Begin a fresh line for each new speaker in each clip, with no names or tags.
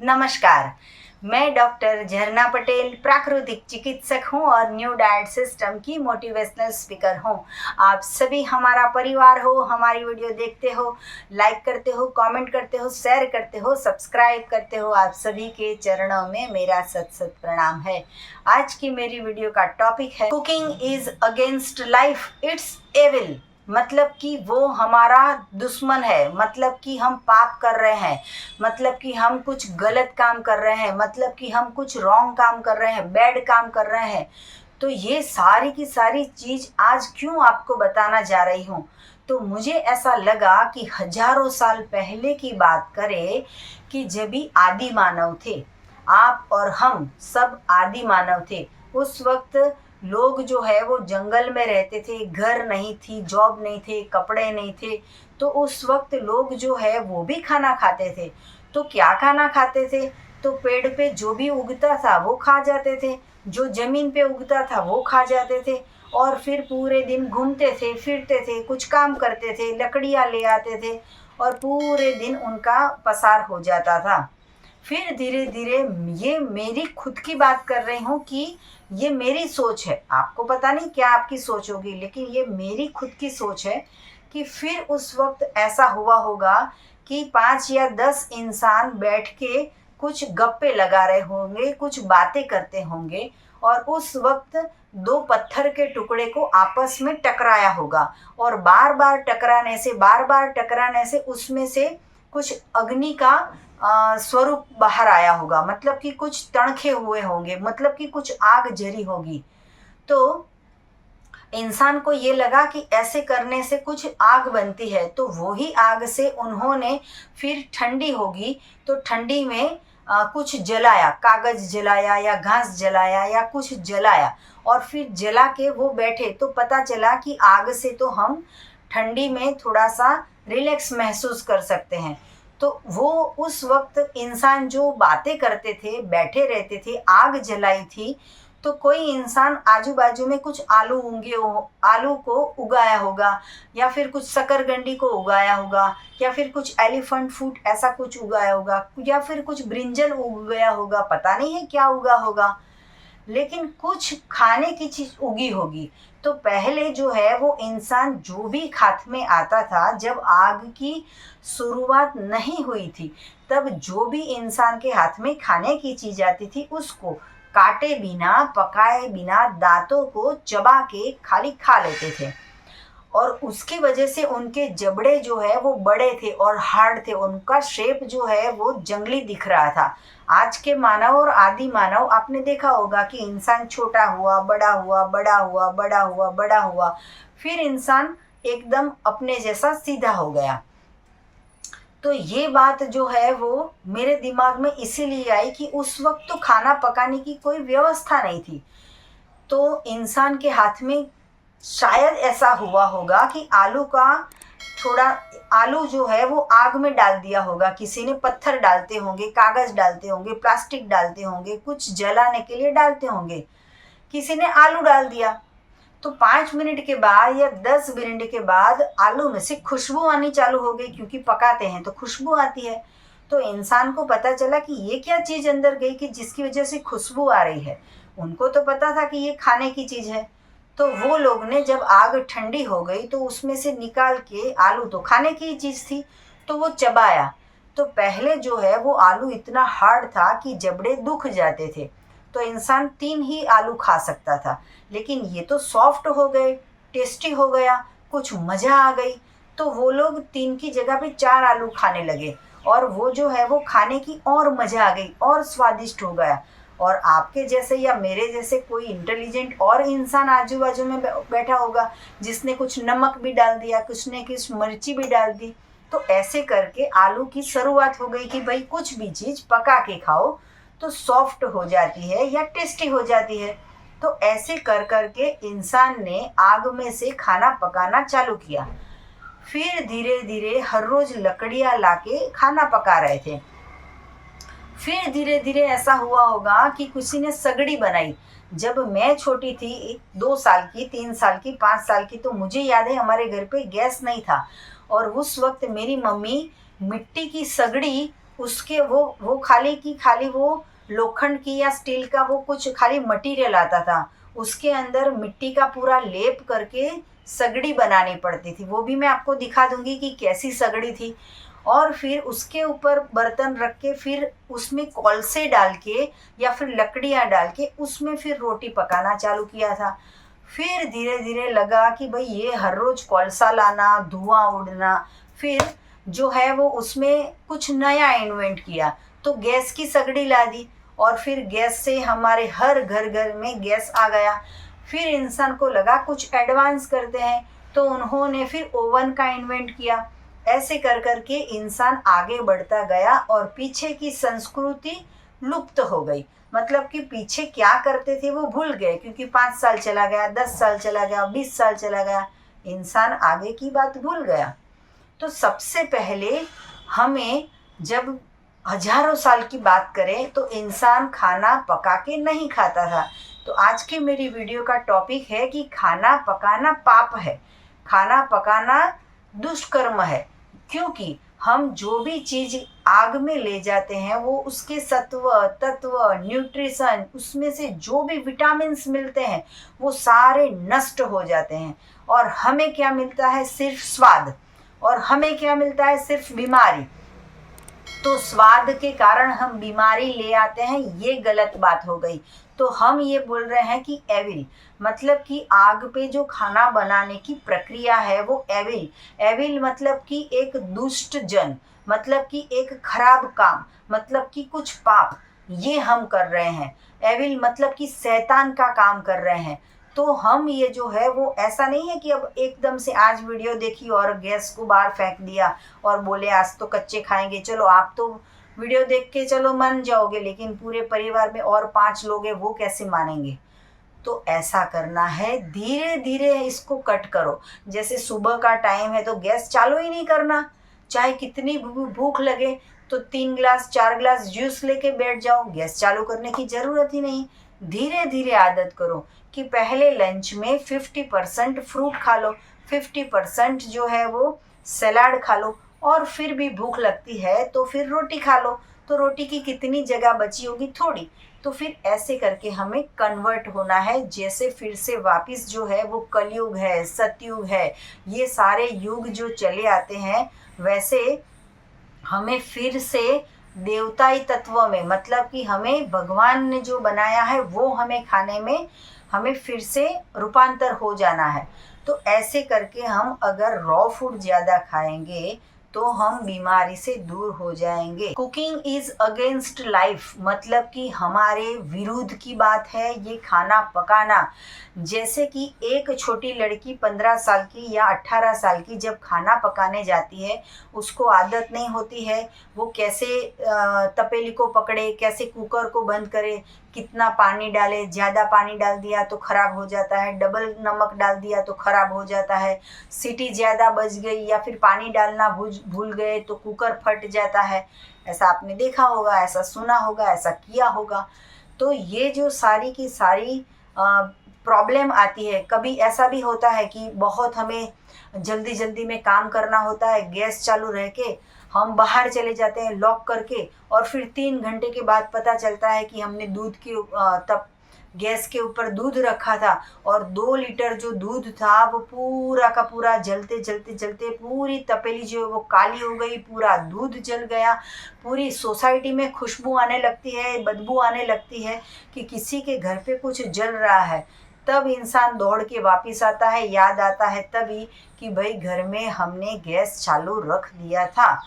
नमस्कार। मैं डॉक्टर झरना पटेल प्राकृतिक चिकित्सक हूं और न्यू डाइट सिस्टम की मोटिवेशनल स्पीकर हूं। आप सभी हमारा परिवार हो, हमारी वीडियो देखते हो, लाइक करते हो, कमेंट करते हो, शेयर करते हो, सब्सक्राइब करते हो। आप सभी के चरणों में मेरा सत सत प्रणाम है। आज की मेरी वीडियो का टॉपिक है cooking is against life, it's evil. मतलब कि वो हमारा दुश्मन है, मतलब कि हम पाप कर रहे हैं, मतलब कि हम कुछ गलत काम कर रहे हैं, मतलब कि हम कुछ रॉन्ग काम कर रहे हैं, बैड काम कर रहे हैं। तो ये सारी की सारी चीज़ आज क्यों आपको बताना जा रही हूँ, तो मुझे ऐसा लगा कि हजारों साल पहले की बात करें कि जब भी आदि मानव थे, आप और हम सब आदि मानव थे। उस वक्त लोग जो है वो जंगल में रहते थे, घर नहीं थी, जॉब नहीं थे, कपड़े नहीं थे। तो उस वक्त लोग जो है वो भी खाना खाते थे। तो क्या खाना खाते थे? तो पेड़ पे जो भी उगता था वो खा जाते थे, जो ज़मीन पे उगता था वो खा जाते थे। और फिर पूरे दिन घूमते थे, फिरते थे, कुछ काम करते थे, लकड़ियाँ ले आते थे और पूरे दिन उनका पसार हो जाता था। फिर धीरे धीरे, ये मेरी खुद की बात कर रही हूँ कि ये मेरी सोच है, आपको पता नहीं क्या आपकी सोच होगी, लेकिन ये मेरी खुद की सोच है कि फिर उस वक्त ऐसा हुआ होगा कि 5 या 10 इंसान बैठ के कुछ गप्पे लगा रहे होंगे, कुछ बातें करते होंगे और उस वक्त 2 पत्थर के टुकड़े को आपस में टकराया होगा और बार बार टकराने से उसमें से कुछ अग्नि का स्वरूप बाहर आया होगा, मतलब कि कुछ तणखे हुए होंगे, मतलब कि कुछ आग जरी होगी। तो इंसान को ये लगा कि ऐसे करने से कुछ आग बनती है, तो वही आग से उन्होंने फिर ठंडी होगी तो ठंडी में कुछ जलाया, कागज जलाया या घास जलाया या कुछ जलाया और फिर जला के वो बैठे। तो पता चला कि आग से तो हम ठंडी में थोड़ा सा रिलैक्स महसूस कर सकते हैं। तो वो उस वक्त इंसान जो बातें करते थे, बैठे रहते थे, आग जलाई थी, तो कोई इंसान आजू बाजू में कुछ आलू आलू को उगाया होगा या फिर कुछ शकरकंदी को उगाया होगा या फिर कुछ एलिफेंट फूड ऐसा कुछ उगाया होगा या फिर कुछ ब्रिंजल उग गया होगा, पता नहीं है क्या उगा होगा, लेकिन कुछ खाने की चीज उगी होगी। तो पहले जो है वो इंसान जो भी हाथ में आता था, जब आग की शुरुआत नहीं हुई थी, तब जो भी इंसान के हाथ में खाने की चीज आती थी उसको काटे बिना, पकाए बिना, दांतों को चबा के खाली खा लेते थे और उसकी वजह से उनके जबड़े जो है वो बड़े थे और हार्ड थे, उनका शेप जो है वो जंगली दिख रहा था। आज के मानव और आदि मानव आपने देखा होगा कि इंसान छोटा हुआ, बड़ा हुआ, बड़ा हुआ, बड़ा हुआ, बड़ा हुआ, फिर इंसान एकदम अपने जैसा सीधा हो गया। तो ये बात जो है वो मेरे दिमाग में इसीलिए आई कि उस वक्त तो खाना पकाने की कोई व्यवस्था नहीं थी। तो इंसान के हाथ में शायद ऐसा हुआ होगा कि आलू का थोड़ा, आलू जो है वो आग में डाल दिया होगा, किसी ने पत्थर डालते होंगे, कागज डालते होंगे, प्लास्टिक डालते होंगे, कुछ जलाने के लिए डालते होंगे, किसी ने आलू डाल दिया। तो 5 मिनट के बाद या 10 मिनट के बाद आलू में से खुशबू आनी चालू हो गई, क्योंकि पकाते हैं तो खुशबू आती है। तो इंसान को पता चला कि ये क्या चीज़ अंदर गई कि जिसकी वजह से खुशबू आ रही है। उनको तो पता था कि ये खाने की चीज़ है। तो वो लोग ने जब आग ठंडी हो गई तो उसमें से निकाल के, आलू तो खाने की चीज़ थी, तो वो चबाया। तो पहले जो है वो आलू इतना हार्ड था कि जबड़े दुख जाते थे, तो इंसान 3 ही आलू खा सकता था। लेकिन ये तो सॉफ्ट हो गए, टेस्टी हो गया, कुछ मज़ा आ गई, तो वो लोग 3 की जगह पे 4 आलू खाने लगे और वो जो है वो खाने की और मज़ा आ गई और स्वादिष्ट हो गया। और आपके जैसे या मेरे जैसे कोई इंटेलिजेंट और इंसान आजू बाजू में बैठा होगा जिसने कुछ नमक भी डाल दिया, कुछ ने कुछ मिर्ची भी डाल दी। तो ऐसे करके आलू की शुरुआत हो गई कि भाई कुछ भी चीज़ पका के खाओ तो सॉफ्ट हो जाती है या टेस्टी हो जाती है। तो ऐसे कर कर के इंसान ने आग में से खाना पकाना चालू किया। फिर धीरे धीरे हर रोज़ लकड़ियाँ लाके खाना पका रहे थे। फिर धीरे धीरे ऐसा हुआ होगा कि किसी ने सगड़ी बनाई। जब मैं छोटी थी, 2 साल की, 3 साल की, 5 साल की, तो मुझे याद है हमारे घर पे गैस नहीं था और उस वक्त मेरी मम्मी मिट्टी की सगड़ी उसके वो खाली की खाली वो लोखंड की या स्टील का वो कुछ खाली मटेरियल आता था, उसके अंदर मिट्टी का पूरा लेप करके सगड़ी बनानी पड़ती थी। वो भी मैं आपको दिखा दूंगी कि कैसी सगड़ी थी। और फिर उसके ऊपर बर्तन रख के फिर उसमें कोलसे डाल के या फिर लकड़ियाँ डाल के उसमें फिर रोटी पकाना चालू किया था। फिर धीरे धीरे लगा कि भाई ये हर रोज कोलसा लाना, धुआं उड़ना, फिर जो है वो उसमें कुछ नया इन्वेंट किया, तो गैस की सगड़ी ला दी। और फिर गैस से हमारे हर घर घर में गैस आ गया। फिर इंसान को लगा कुछ एडवांस करते हैं, तो उन्होंने फिर ओवन का इन्वेंट किया। ऐसे कर करके इंसान आगे बढ़ता गया और पीछे की संस्कृति लुप्त हो गई। मतलब कि पीछे क्या करते थे वो भूल गए, क्योंकि 5 साल चला गया, 10 साल चला गया, 20 साल चला गया, इंसान आगे की बात भूल गया। तो सबसे पहले हमें जब हजारों साल की बात करें तो इंसान खाना पका के नहीं खाता था। तो आज की मेरी वीडियो का टॉपिक है कि खाना पकाना पाप है, खाना पकाना दुष्कर्म है। क्योंकि हम जो भी चीज़ आग में ले जाते हैं वो उसके सत्व तत्व न्यूट्रिशन, उसमें से जो भी विटामिन्स मिलते हैं वो सारे नष्ट हो जाते हैं। और हमें क्या मिलता है? सिर्फ स्वाद। और हमें क्या मिलता है? सिर्फ बीमारी। तो स्वाद के कारण हम बीमारी ले आते हैं, ये गलत बात हो गई। तो हम ये बोल रहे हैं कि एविल मतलब कि आग पे जो खाना बनाने की प्रक्रिया है वो एविल। एविल मतलब कि एक दुष्ट जन, मतलब कि एक खराब काम, मतलब कि कुछ पाप, ये हम कर रहे हैं। एविल मतलब कि शैतान का काम कर रहे हैं। तो हम ये जो है वो ऐसा नहीं है कि अब एकदम से आज वीडियो देखी और गैस को बाहर फेंक दिया और बोले आज तो कच्चे खाएंगे। चलो आप तो वीडियो देख के चलो मान जाओगे, लेकिन पूरे परिवार में और 5 लोग हैं, वो कैसे मानेंगे? तो ऐसा करना है, धीरे धीरे इसको कट करो। जैसे सुबह का टाइम है तो गैस चालू ही नहीं करना, चाहे कितनी भूख लगे तो 3 ग्लास 4 ग्लास जूस लेके बैठ जाओ, गैस चालू करने की ज़रूरत ही नहीं। धीरे धीरे आदत करो कि पहले लंच में 50% फ्रूट खा लो, 50% जो है वो सलाद खा लो, और फिर भी भूख लगती है तो फिर रोटी खा लो। तो रोटी की कितनी जगह बची होगी? थोड़ी। तो फिर ऐसे करके हमें कन्वर्ट होना है, जैसे फिर से वापस जो है वो कलयुग है, सतयुग है, ये सारे युग जो चले आते हैं, वैसे हमें फिर से देवताई तत्व में, मतलब कि हमें भगवान ने जो बनाया है वो हमें खाने में हमें फिर से रूपांतर हो जाना है। तो ऐसे करके हम अगर रॉ फूड ज़्यादा खाएंगे तो हम बीमारी से दूर हो जाएंगे। कुकिंग इज अगेंस्ट लाइफ, मतलब कि हमारे विरुद्ध की बात है ये खाना पकाना। जैसे कि एक छोटी लड़की 15 साल की या 18 साल की जब खाना पकाने जाती है, उसको आदत नहीं होती है वो कैसे तपेली को पकड़े, कैसे कुकर को बंद करे, कितना पानी डाले, ज़्यादा पानी डाल दिया तो ख़राब हो जाता है, डबल नमक डाल दिया तो ख़राब हो जाता है, सीटी ज़्यादा बज गई या फिर पानी डालना भूल गए तो कुकर फट जाता है। ऐसा आपने देखा होगा, ऐसा सुना होगा, ऐसा किया होगा। तो ये जो सारी की सारी प्रॉब्लम आती है। कभी ऐसा भी होता है कि बहुत हमें जल्दी जल्दी में काम करना होता है, गैस चालू रह के हम बाहर चले जाते हैं लॉक करके, और फिर 3 घंटे के बाद पता चलता है कि हमने दूध के तब गैस के ऊपर दूध रखा था और 2 लीटर जो दूध था वो पूरा का पूरा जलते जलते जलते पूरी तपेली जो है वो काली हो गई, पूरा दूध जल गया। पूरी सोसाइटी में खुशबू आने लगती है, बदबू आने लगती है कि किसी के घर पे कुछ जल रहा है। तब इंसान दौड़ के वापस आता है, याद आता है तभी कि भाई घर में हमने गैस चालू रख दिया था।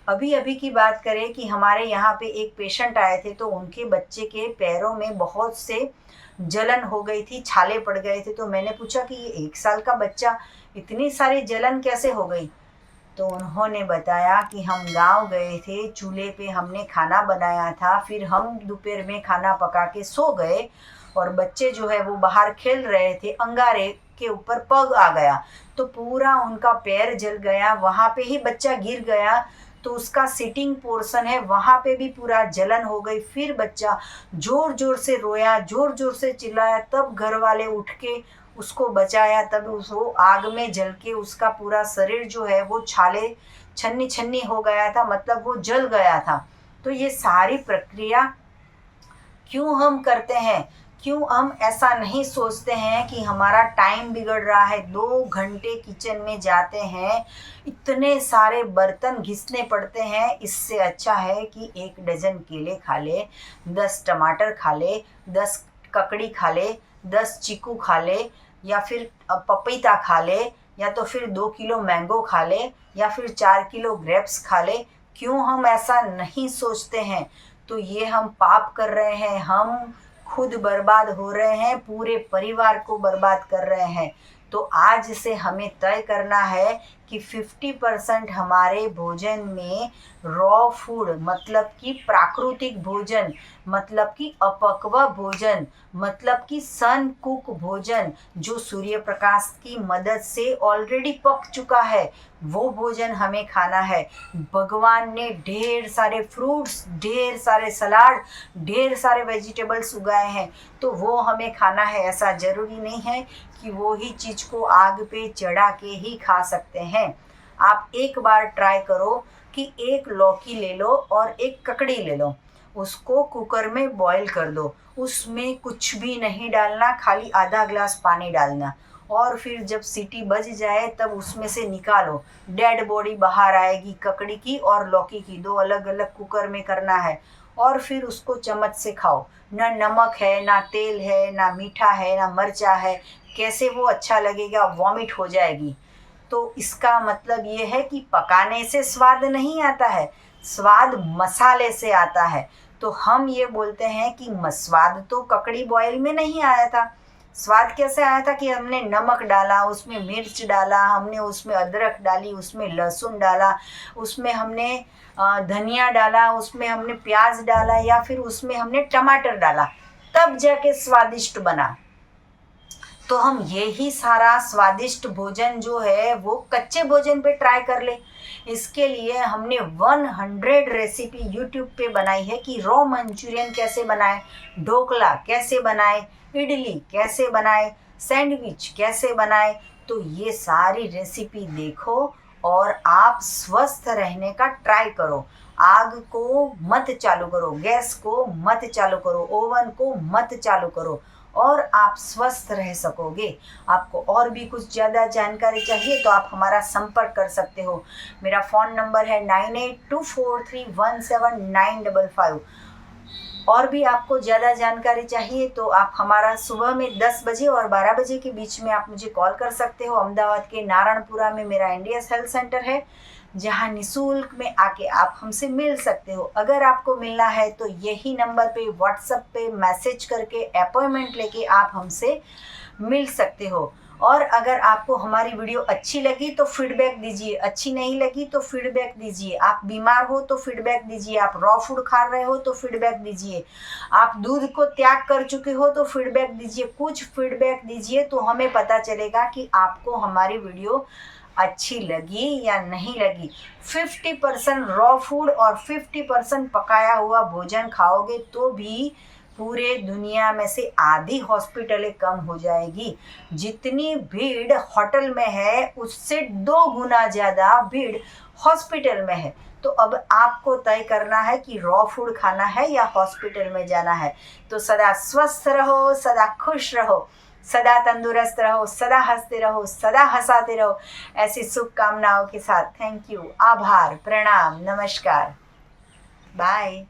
अभी अभी की बात करें कि हमारे यहाँ पे एक पेशेंट आए थे, तो उनके बच्चे के पैरों में बहुत से जलन हो गई थी, छाले पड़ गए थे। तो मैंने पूछा कि ये 1 साल का बच्चा, इतनी सारी जलन कैसे हो गई? तो उन्होंने बताया कि हम गांव गए थे, चूल्हे पे हमने खाना बनाया था, फिर हम दोपहर में खाना पका के सो गए और बच्चे जो है वो बाहर खेल रहे थे, अंगारे के ऊपर पग आ गया तो पूरा उनका पैर जल गया, वहाँ पे ही बच्चा गिर गया तो उसका सिटिंग पोर्शन है वहाँ पे भी पूरा जलन हो गई। फिर बच्चा जोर जोर से रोया, जोर जोर से चिल्लाया, तब घर वाले उठ के उसको बचाया, तब उसको आग में जल के उसका पूरा शरीर जो है वो छाले छन्नी छन्नी हो गया था, मतलब वो जल गया था। तो ये सारी प्रक्रिया क्यों हम करते हैं? क्यों हम ऐसा नहीं सोचते हैं कि हमारा टाइम बिगड़ रहा है, 2 घंटे किचन में जाते हैं, इतने सारे बर्तन घिसने पड़ते हैं, इससे अच्छा है कि 1 डज़न केले खा ले, 10 टमाटर खा ले, 10 ककड़ी खा ले, 10 चीकू खा ले, या फिर पपीता खा ले, या तो फिर 2 किलो मैंगो खा ले, या फिर 4 किलो ग्रेप्स खा ले। क्यों हम ऐसा नहीं सोचते हैं? तो ये हम पाप कर रहे हैं, हम खुद बर्बाद हो रहे हैं, पूरे परिवार को बर्बाद कर रहे हैं। तो आज से हमें तय करना है कि 50% हमारे भोजन में रॉ फूड, मतलब कि प्राकृतिक भोजन, मतलब कि अपक्व भोजन, मतलब कि सन कुक भोजन, जो सूर्य प्रकाश की मदद से ऑलरेडी पक चुका है, वो भोजन हमें खाना है। भगवान ने ढेर सारे फ्रूट्स, ढेर सारे सलाद, ढेर सारे वेजिटेबल्स उगाए हैं, तो वो हमें खाना है। ऐसा ज़रूरी नहीं है कि वो ही चीज़ को आग पे चढ़ा के ही खा सकते हैं। आप एक बार ट्राई करो कि 1 लौकी ले लो और 1 ककड़ी ले लो, उसको कुकर में बॉईल कर दो, उसमें कुछ भी नहीं डालना, खाली आधा ग्लास पानी डालना, और फिर जब सीटी बज जाए तब उसमें से निकालो, डेड बॉडी बाहर आएगी ककड़ी की और लौकी की, 2 अलग अलग कुकर में करना है, और फिर उसको चम्मच से खाओ। ना नमक है, ना तेल है, ना मीठा है, ना मिर्चा है, कैसे वो अच्छा लगेगा? वॉमिट हो जाएगी। तो इसका मतलब ये है कि पकाने से स्वाद नहीं आता है, स्वाद मसाले से आता है। तो हम ये बोलते हैं कि स्वाद तो ककड़ी बॉयल में नहीं आया था। स्वाद कैसे आया था? कि हमने नमक डाला, उसमें मिर्च डाला, हमने उसमें अदरक डाली, उसमें लहसुन डाला, उसमें हमने धनिया डाला, उसमें हमने प्याज डाला, या फिर उसमें हमने टमाटर डाला, तब जाके स्वादिष्ट बना। तो हम यही सारा स्वादिष्ट भोजन जो है वो कच्चे भोजन पे ट्राई कर ले। इसके लिए हमने 100 रेसिपी यूट्यूब पे बनाई है कि रॉ मंचूरियन कैसे बनाए, ढोकला कैसे बनाए, इडली कैसे बनाए, सैंडविच कैसे बनाए। तो ये सारी रेसिपी देखो और आप स्वस्थ रहने का ट्राई करो। आग को मत चालू करो, गैस को मत चालू करो, ओवन को मत चालू करो, और आप स्वस्थ रह सकोगे। आपको और भी कुछ ज़्यादा जानकारी चाहिए तो आप हमारा संपर्क कर सकते हो। मेरा फ़ोन नंबर है 9824317955। और भी आपको ज़्यादा जानकारी चाहिए तो आप हमारा सुबह में 10 बजे और 12 बजे के बीच में आप मुझे कॉल कर सकते हो। अहमदाबाद के नारायणपुरा में मेरा NDS हेल्थ सेंटर है, जहाँ निःशुल्क में आके आप हमसे मिल सकते हो। अगर आपको मिलना है तो यही नंबर पे व्हाट्सएप पे मैसेज करके अपॉइंटमेंट लेके आप हमसे मिल सकते हो। और अगर आपको हमारी वीडियो अच्छी लगी तो फीडबैक दीजिए, अच्छी नहीं लगी तो फीडबैक दीजिए। आप बीमार हो तो फीडबैक दीजिए, आप रॉ फूड खा रहे हो तो फीडबैक दीजिए, आप दूध को त्याग कर चुके हो तो फीडबैक दीजिए। कुछ फीडबैक दीजिए तो हमें पता चलेगा कि आपको हमारी वीडियो अच्छी लगी या नहीं लगी। 50% रॉ फूड और 50% पकाया हुआ भोजन खाओगे तो भी पूरे दुनिया में से आधी हॉस्पिटलें कम हो जाएगी। जितनी भीड़ होटल में है उससे 2 गुना ज़्यादा भीड़ हॉस्पिटल में है। तो अब आपको तय करना है कि रॉ फूड खाना है या हॉस्पिटल में जाना है। तो सदा स्वस्थ रहो, सदा खुश रहो, सदा तंदुरुस्त रहो, सदा हंसते रहो, सदा हंसाते रहो। ऐसी शुभकामनाओं के साथ थैंक यू, आभार, प्रणाम, नमस्कार, बाय।